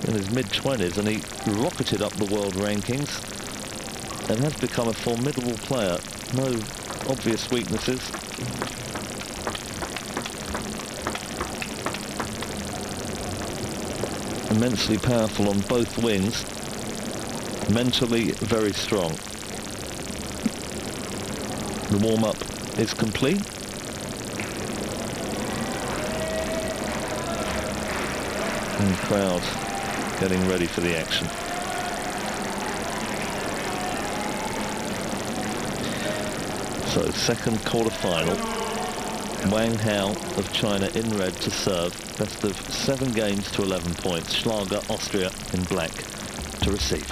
in his mid-20s, and he rocketed up the world rankings and has become a formidable player. No obvious weaknesses. Immensely powerful on both wings. Mentally very strong. The warm-up is complete. And the crowd getting ready for the action. So, second quarter-final. Wang Hao of China in red to serve. Best of 7 games to 11 points. Shlager, Austria in black to receive.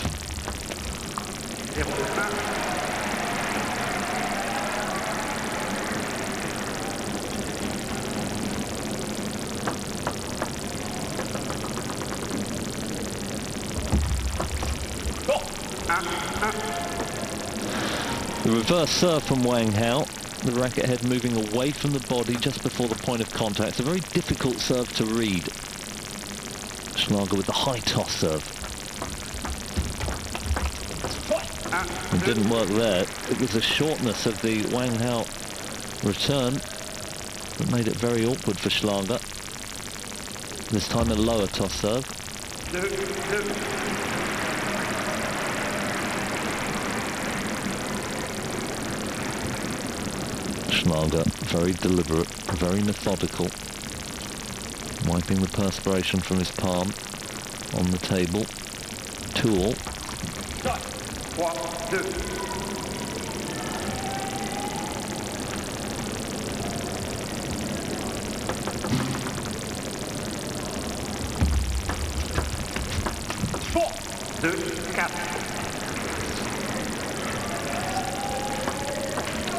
The reverse serve from Wang Hao. The racket head moving away from the body just before the point of contact. It's a very difficult serve to read. Shlager with the high toss serve. It didn't work there. It was the shortness of the Wang Hao return that made it very awkward for Shlager. This time a lower toss serve. Shlager, very deliberate, very methodical, wiping the perspiration from his palm on the table. 2-all.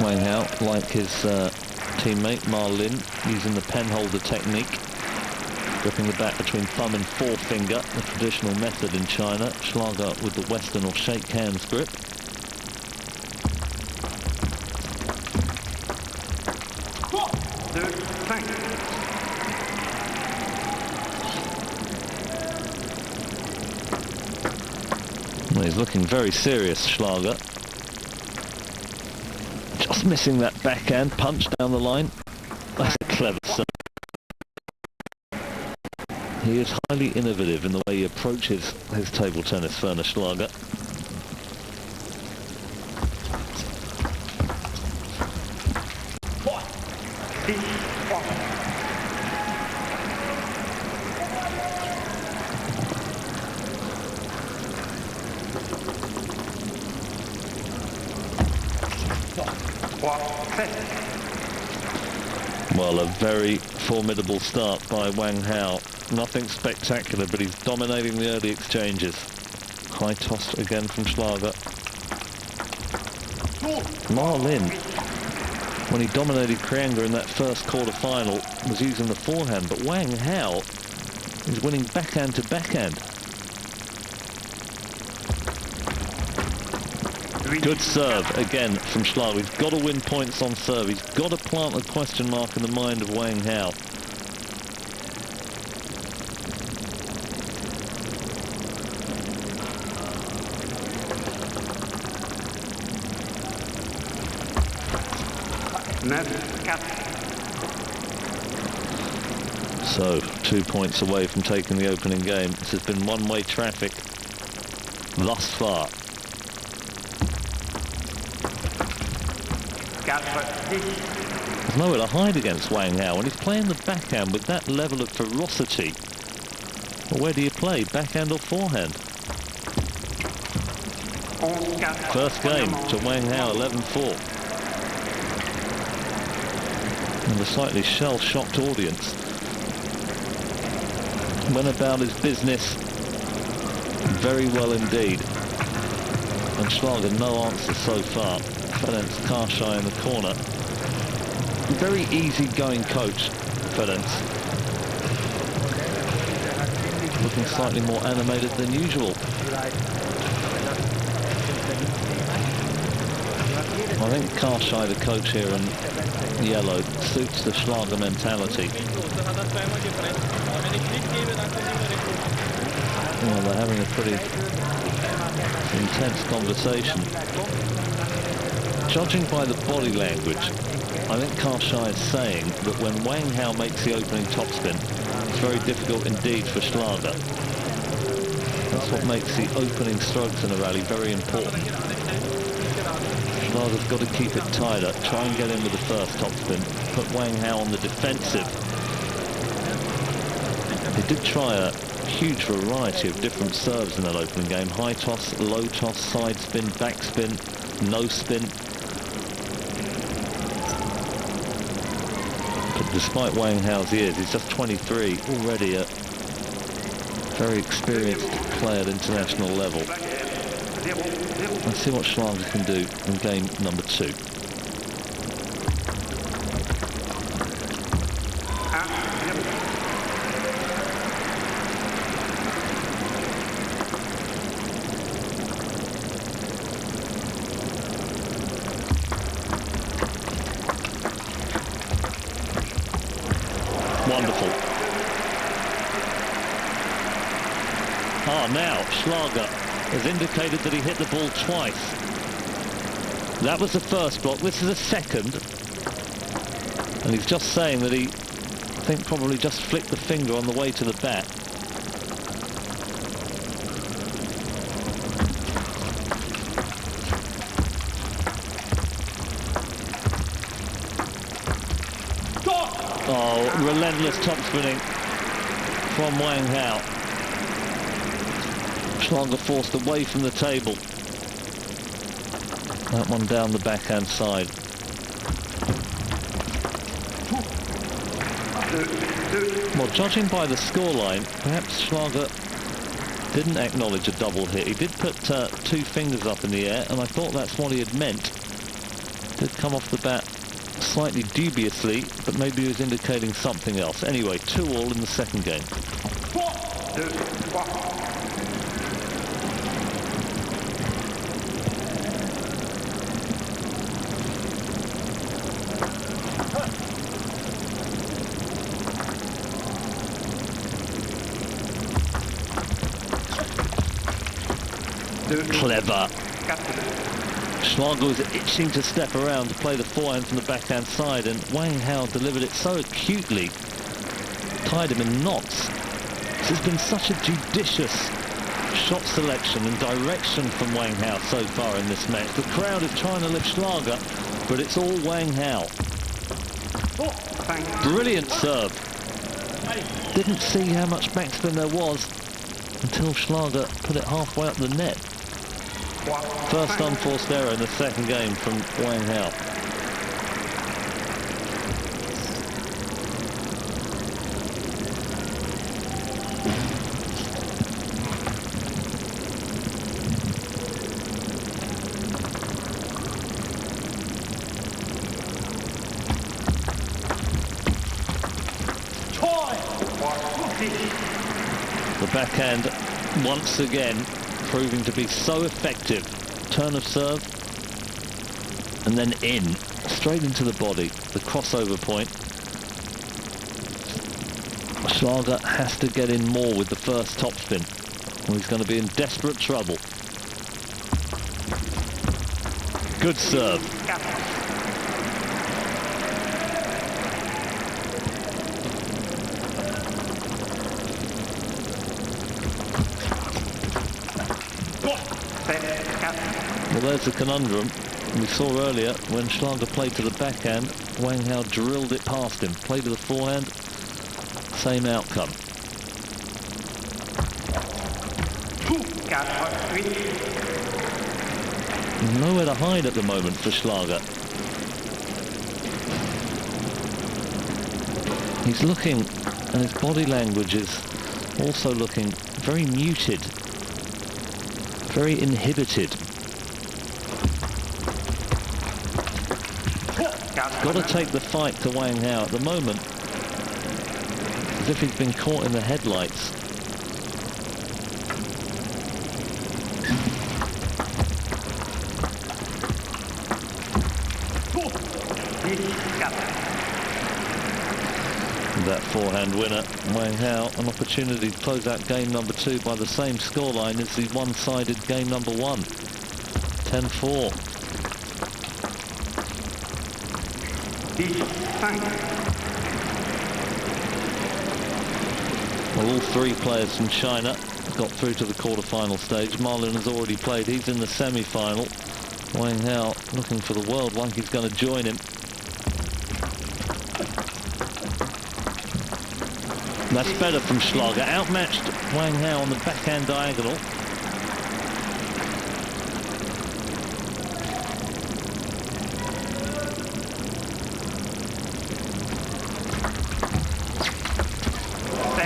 Wang Hao, like his teammate Ma Lin, using the pen holder technique, gripping the bat between thumb and forefinger, the traditional method in China. Shlager with the Western or shake hands grip. Well, he's looking very serious, Shlager. Just missing that backhand punch down the line. That's a clever serve. He is highly innovative in the way he approaches his table tennis, Werner Shlager. Well, a very formidable start by Wang Hao. Nothing spectacular, but he's dominating the early exchanges. High toss again from Shlager. Ma Lin, when he dominated Krianga in that first quarter-final, was using the forehand, but Wang Hao is winning backhand to backhand. Good serve again from Shlager. He's got to win points on serve. He's got to plant a question mark in the mind of Wang Hao. So, 2 points away from taking the opening game. This has been one-way traffic thus far. There's nowhere to hide against Wang Hao, and he's playing the backhand with that level of ferocity. Well, where do you play, backhand or forehand? First game to Wang Hao, 11-4. And a slightly shell-shocked audience. Went about his business very well indeed. And Shlager, no answer so far. Ferenc Karshai in the corner. Very easy-going coach, Ferenc. Looking slightly more animated than usual. I think Karshai, the coach here in yellow, suits the Shlager mentality. Well, they're having a pretty intense conversation. Judging by the body language, I think Karshai is saying that when Wang Hao makes the opening topspin, it's very difficult indeed for Shlager. That's what makes the opening strokes in a rally very important. Schlager's got to keep it tighter, try and get in with the first topspin, put Wang Hao on the defensive. They did try a huge variety of different serves in that opening game. High toss, low toss, side spin, back spin, no spin. But despite Wang Hao's years, he's just 23, already a very experienced player at international level. Let's see what Shlager can do in game number 2. Wonderful. Now Shlager has indicated that he hit the ball twice. That was the first block. This is a second. And he's just saying that he, I think, probably just flicked the finger on the way to the bat. Oh, relentless top spinning from Wang Hao. Shlager forced away from the table. That one down the backhand side. Well, judging by the scoreline, perhaps Shlager didn't acknowledge a double hit. He did put 2 fingers up in the air, and I thought that's what he had meant. Did come off the bat slightly dubiously, but maybe he was indicating something else. Anyway, 2-all in the second game. Clever. Shlager was itching to step around to play the forehand from the backhand side, and Wang Hao delivered it so acutely, tied him in knots. This has been such a judicious shot selection and direction from Wang Hao so far in this match. The crowd is trying to lift Shlager, but it's all Wang Hao. Brilliant serve. Didn't see how much backspin there was until Shlager put it halfway up the net. First unforced error in the second game from Wang Hao. The backhand once again proving to be so effective. Turn of serve and then in, straight into the body, the crossover point. Shlager has to get in more with the first topspin, or he's going to be in desperate trouble. Good serve. Well, there's the conundrum we saw earlier when Shlager played to the backhand. Wang Hao drilled it past him. Played to the forehand, same outcome. Nowhere to hide at the moment for Shlager. He's looking, and his body language is also looking very muted, very inhibited. Got to take the fight to Wang Hao at the moment, as if he's been caught in the headlights. that forehand winner. Wang Hao, an opportunity to close out game number 2 by the same scoreline as the one-sided game number 1. 10-4. Well, all 3 players from China got through to the quarter-final stage. Ma Lin has already played. He's in the semi-final. Wang Hao looking for the world. Wang is going to join him. That's better from Shlager. Outmatched Wang Hao on the backhand diagonal.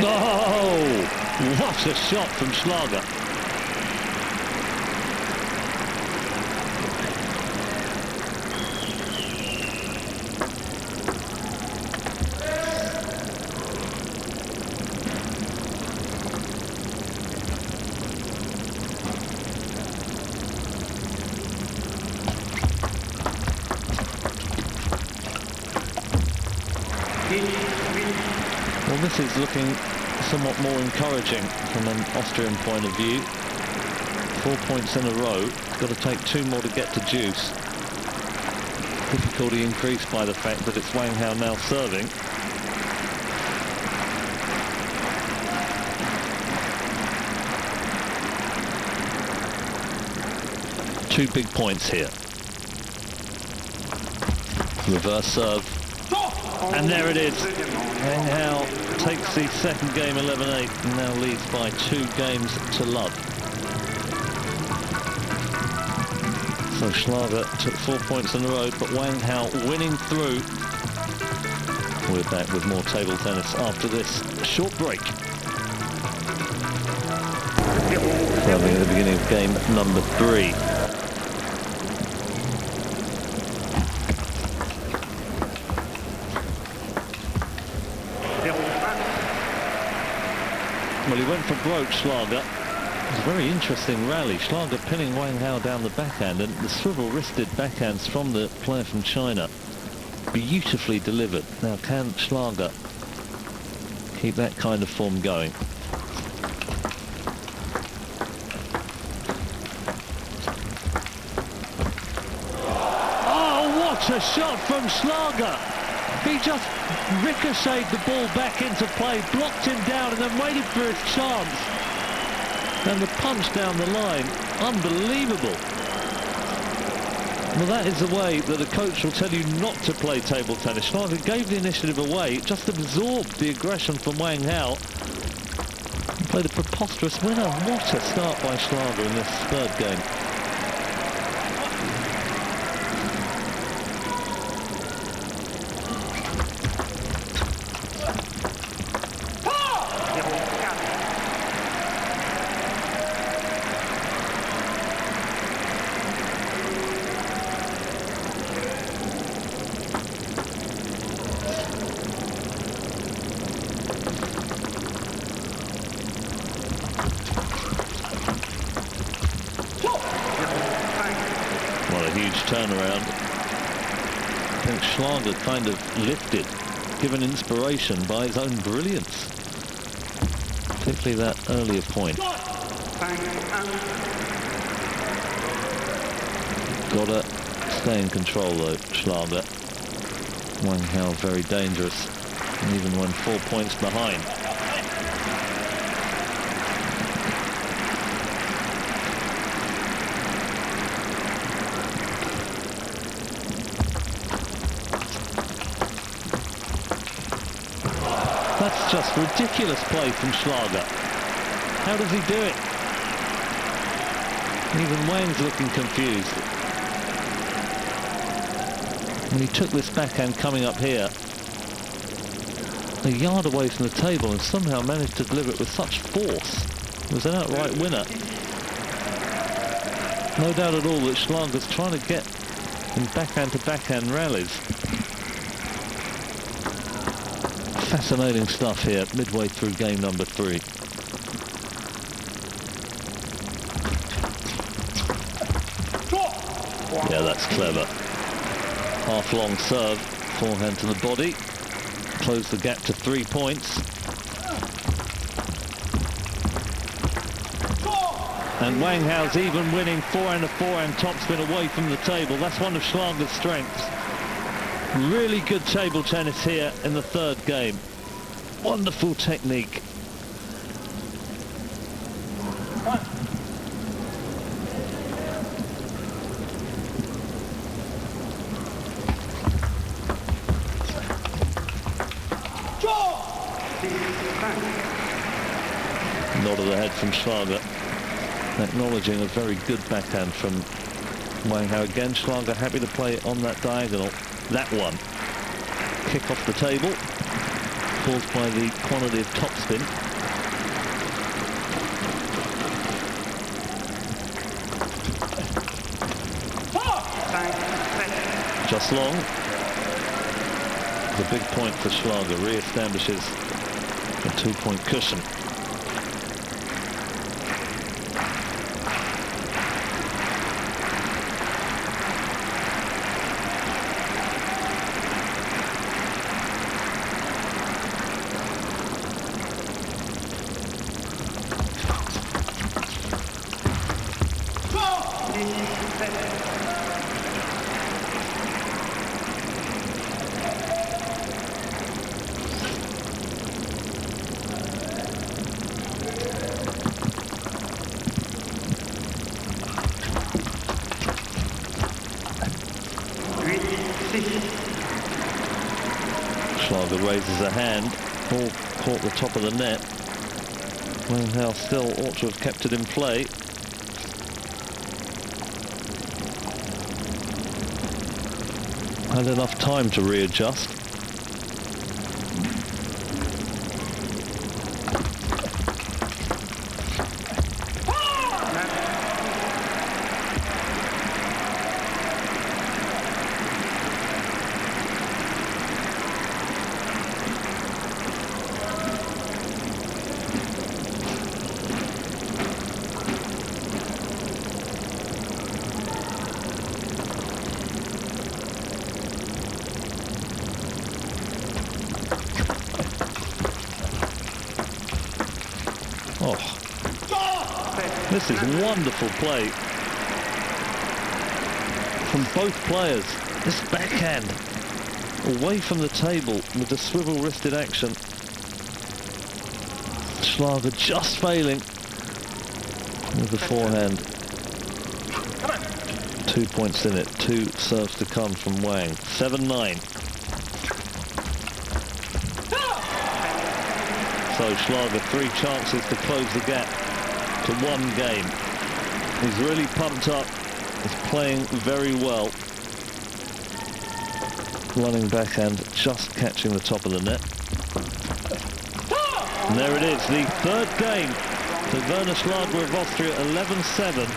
Oh, what a shot from Shlager. Well, this is looking somewhat more encouraging from an Austrian point of view. 4 points in a row. Got to take 2 more to get to deuce. Difficulty increased by the fact that it's Wang Hao now serving. Two big points here. Reverse serve. And there it is. Wang Hao takes the second game 11-8 and now leads by 2 games to love. So Shlager took 4 points in a row, but Wang Hao winning through. We're back with more table tennis after this short break. Serving at the beginning of game number 3. Well, he went for broke, Shlager. It was a very interesting rally. Shlager pinning Wang Hao down the backhand, and the swivel-wristed backhands from the player from China. Beautifully delivered. Now, can Shlager keep that kind of form going? Oh, what a shot from Shlager! He just ricocheted the ball back into play, blocked him down and then waited for his chance. And the punch down the line, unbelievable. Well, that is the way that a coach will tell you not to play table tennis. Shlager gave the initiative away, just absorbed the aggression from Wang Hao. He played a preposterous winner. What a start by Shlager in this third game. Turnaround. I think Shlager kind of lifted, given inspiration by his own brilliance, particularly that earlier point. Gotta stay in control though, Shlager. Wang Hao very dangerous, and even when 4 points behind. That's just ridiculous play from Shlager. How does he do it? Even Wang's looking confused. And he took this backhand coming up here, a yard away from the table, and somehow managed to deliver it with such force. It was an outright winner. No doubt at all that Schlager's trying to get in backhand-to-backhand rallies. Fascinating stuff here, midway through game number 3. Yeah, that's clever. Half-long serve, forehand to the body. close the gap to 3 points. And Wang Hao's even winning forehand to forehand topspin away from the table. That's one of Schlager's strengths. Really good table tennis here in the third game. Wonderful technique. Nod of the head from Shlager, acknowledging a very good backhand from Wang Hao. Again, Shlager happy to play on that diagonal. That one. Kick off the table, caused by the quantity of topspin. Just long. The big point for Shlager, re-establishes a 2-point cushion. Shlager raises a hand, ball caught the top of the net. Wang Hao still ought to have kept it in play. Had enough time to readjust. Oh, this is wonderful play from both players. This backhand away from the table with the swivel-wristed action. Shlager just failing with the forehand. 2 points in it, 2 serves to come from Wang. 7-9. So Shlager 3 chances to close the gap to 1 game. He's really pumped up. He's playing very well. Running backhand, just catching the top of the net. And there it is, the third game to Werner Shlager of Austria, 11-7.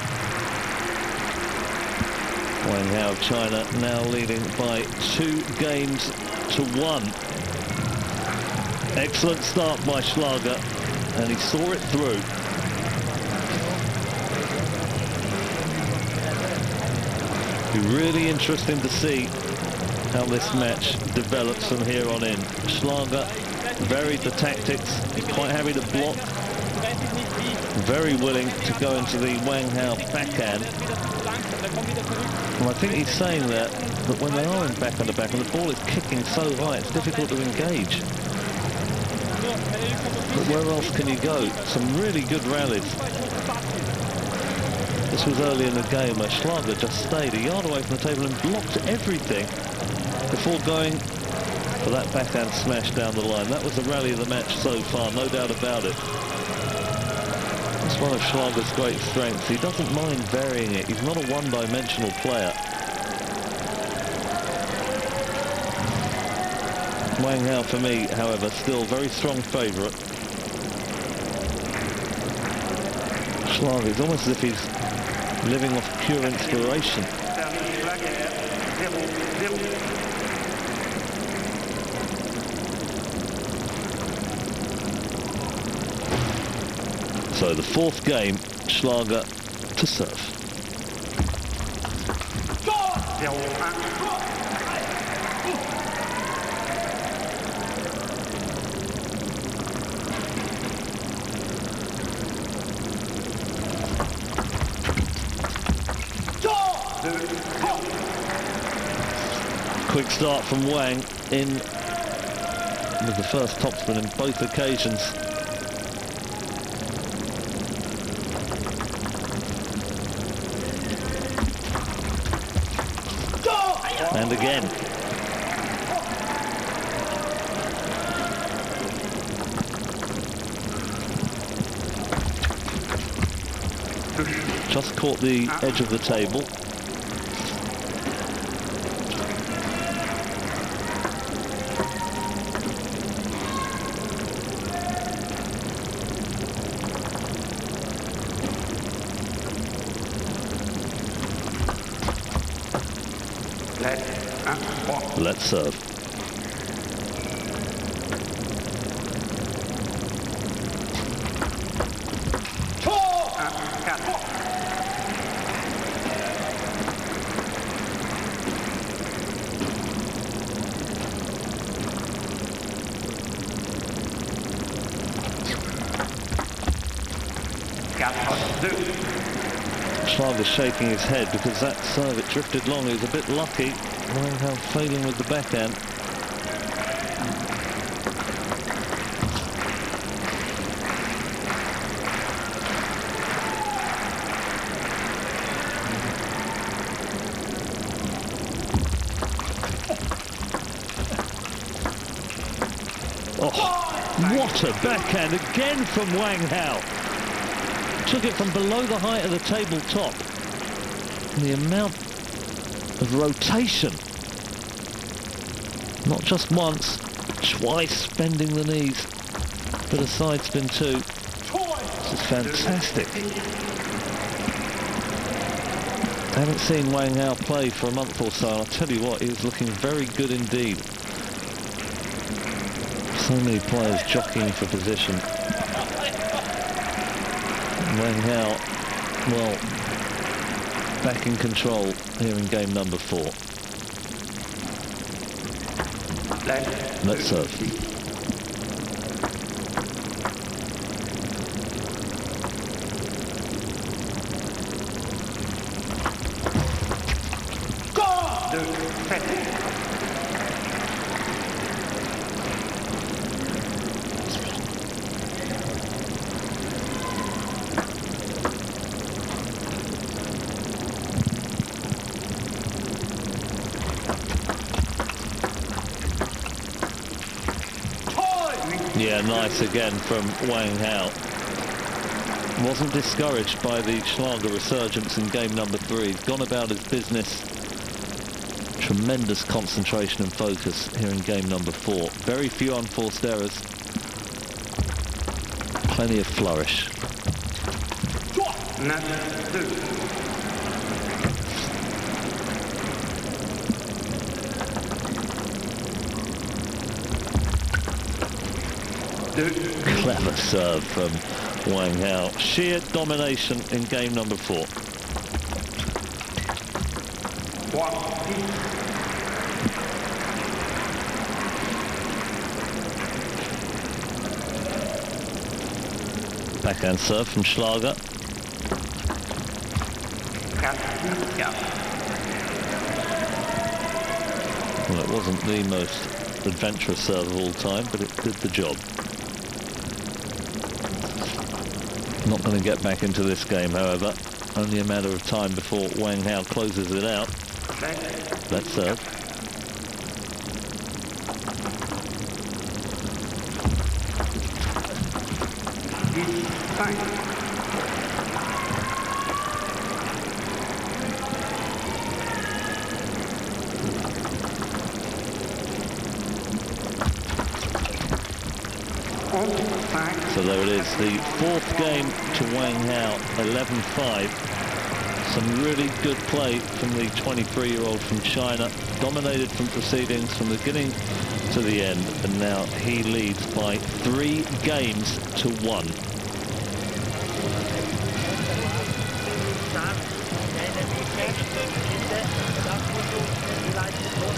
Wang Hao of China now leading by 2 games to 1. Excellent start by Shlager, and he saw it through. Be really interesting to see how this match develops from here on in. Shlager varied the tactics, quite happy to block, very willing to go into the Wang Hao backhand. And I think he's saying that when they are in backhand to backhand, the ball is kicking so high, it's difficult to engage. But where else can you go? Some really good rallies. This was early in the game where Shlager just stayed a yard away from the table and blocked everything before going for that backhand smash down the line. That was the rally of the match so far, no doubt about it. That's one of Schlager's great strengths. He doesn't mind varying it. He's not a one-dimensional player. Wang Hao, for me, however, still very strong favourite. Shlager, it's almost as if he's living off pure inspiration. So the 4th game, Shlager to serve. quick start from Wang in with the first topspin in both occasions. And again. Just caught the edge of the table. Let's serve. Shlager's shaking his head because that serve, it drifted long. He was a bit lucky. Wang failing with the backhand. Oh, what a backhand again from Wang. Took it from below the height of the tabletop. The amount of rotation. Not just once, twice bending the knees. Bit of side spin too. This is fantastic. I haven't seen Wang play for a month or so, and I'll tell you what, he was looking very good indeed. So many players jockeying for position. Wang, well, back in control here in game number 4. Let's serve. Yeah, nice again from Wang. Wasn't discouraged by the Shlager resurgence in game number 3. He's gone about his business. Tremendous concentration and focus here in game number 4. Very few unforced errors. Plenty of flourish. Clever serve from Wang. Sheer domination in game number 4. Backhand serve from Shlager. Well, it wasn't the most adventurous serve of all time, but it did the job. Not going to get back into this game, however. Only a matter of time before Wang closes it out. Let's serve. So there it is, the 4th game to Wang 11-5. Some really good play from the 23-year-old from China. Dominated from proceedings from the beginning to the end, and now he leads by 3 games to 1.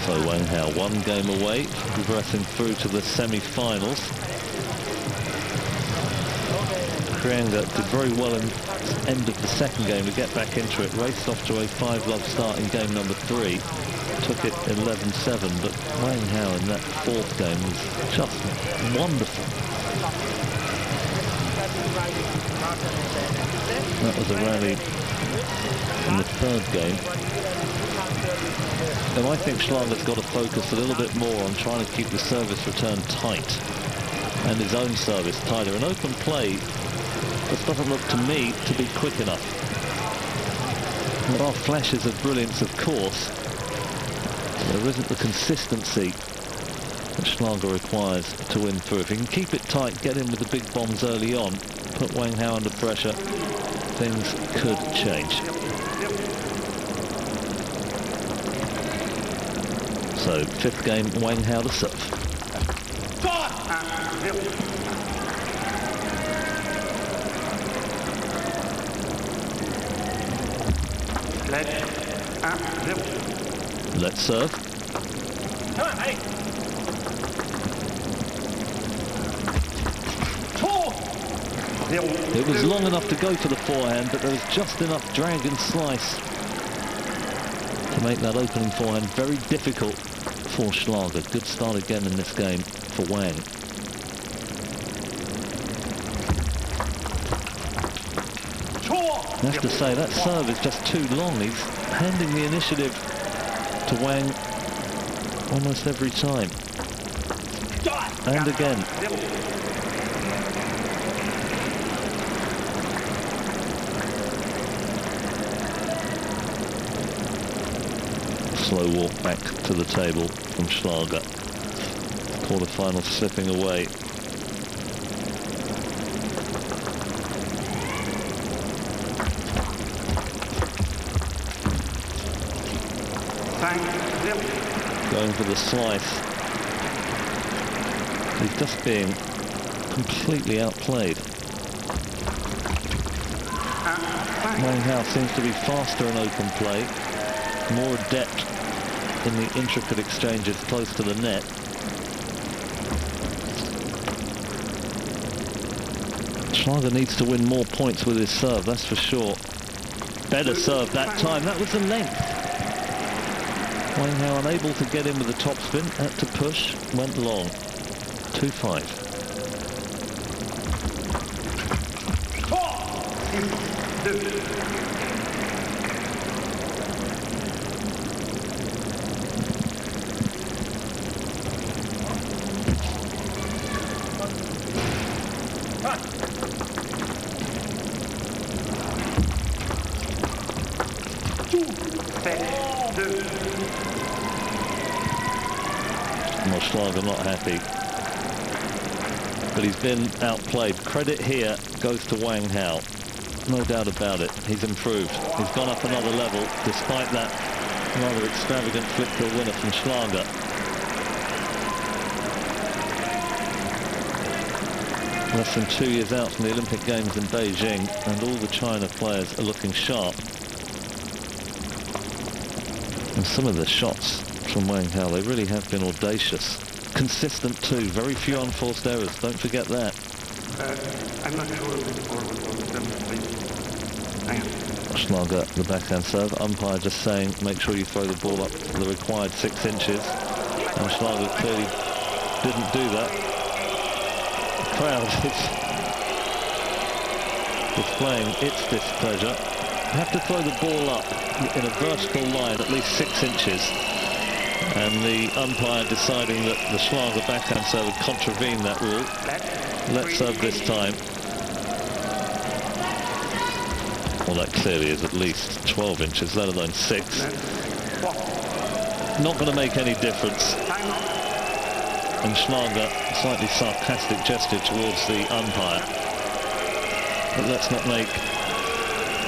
So Wang 1 game away, progressing through to the semi-finals. Krianga did very well in the end of the second game to get back into it. Raced off to a 5-love start in game number 3. Took it 11-7, but Wang Hao in that fourth game was just wonderful. That was a rally in the third game. And I think Schlager's got to focus a little bit more on trying to keep the service return tight and his own service tighter. An open play just doesn't look to me to be quick enough. There are flashes of brilliance, of course. There isn't the consistency that Shlager requires to win through. If he can keep it tight, get in with the big bombs early on, put Wang Hao under pressure, things could change. So, fifth game, Wang Hao to serve. Let's serve. It was long enough to go for the forehand, but there was just enough drag and slice to make that opening forehand very difficult for Shlager. Good start again in this game for Wang. I have to say, that serve is just too long. He's handing the initiative to Wang almost every time. And again. Slow walk back to the table from Shlager. Quarterfinal slipping away. Going for the slice. He's just being completely outplayed. Wang Hao seems to be faster in open play, more adept in the intricate exchanges close to the net. Shlager needs to win more points with his serve, that's for sure. Better serve that time, that was the length. Wang Hao unable to get in with the topspin, had to push, went long. 2-5. Well, Shlager not happy, but he's been outplayed. Credit here goes to Wang Hao, no doubt about it. He's improved. He's gone up another level despite that rather extravagant flip-kill winner from Shlager. Less than 2 years out from the Olympic Games in Beijing, and all the China players are looking sharp. And some of the shots from Wang Hao, they really have been audacious. Consistent too, very few unforced errors, don't forget that. I'm not sure Shlager, the backhand serve. Umpire just saying, make sure you throw the ball up the required 6 inches. And Shlager clearly didn't do that. The crowd is displaying its displeasure. Have to throw the ball up in a vertical line at least 6 inches. And the umpire deciding that the Shlager backhand serve would contravene that rule. Let's serve this time. Well, that clearly is at least 12 inches, let alone 6. Not going to make any difference. And Shlager, slightly sarcastic gesture towards the umpire. But let's not make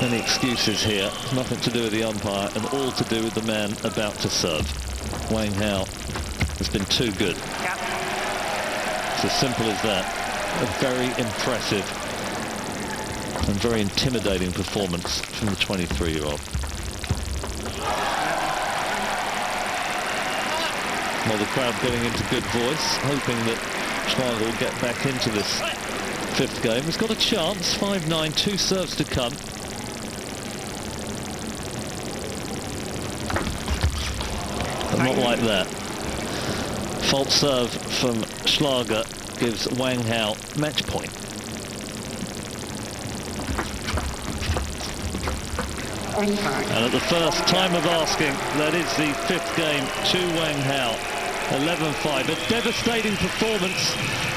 any excuses here. Nothing to do with the umpire and all to do with the man about to serve. Wang Hao has been too good. It's as simple as that. A very impressive and very intimidating performance from the 23-year-old. Well, the crowd getting into good voice, hoping that Shlager will get back into this fifth game. He's got a chance. 5-9, 2 serves to come. But not like that. Fault serve from Shlager gives Wang match point. And at the first time of asking, that is the fifth game to Wang 11-5. A devastating performance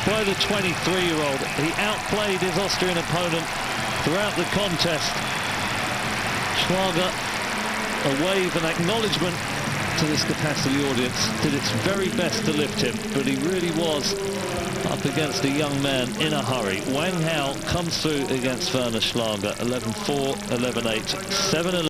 by the 23-year-old. He outplayed his Austrian opponent throughout the contest. Schlager, a wave and acknowledgement to this capacity audience, did its very best to lift him, but he really was up against a young man in a hurry. Wang comes through against Werner Shlager, 11-4, 11-8, 7-11.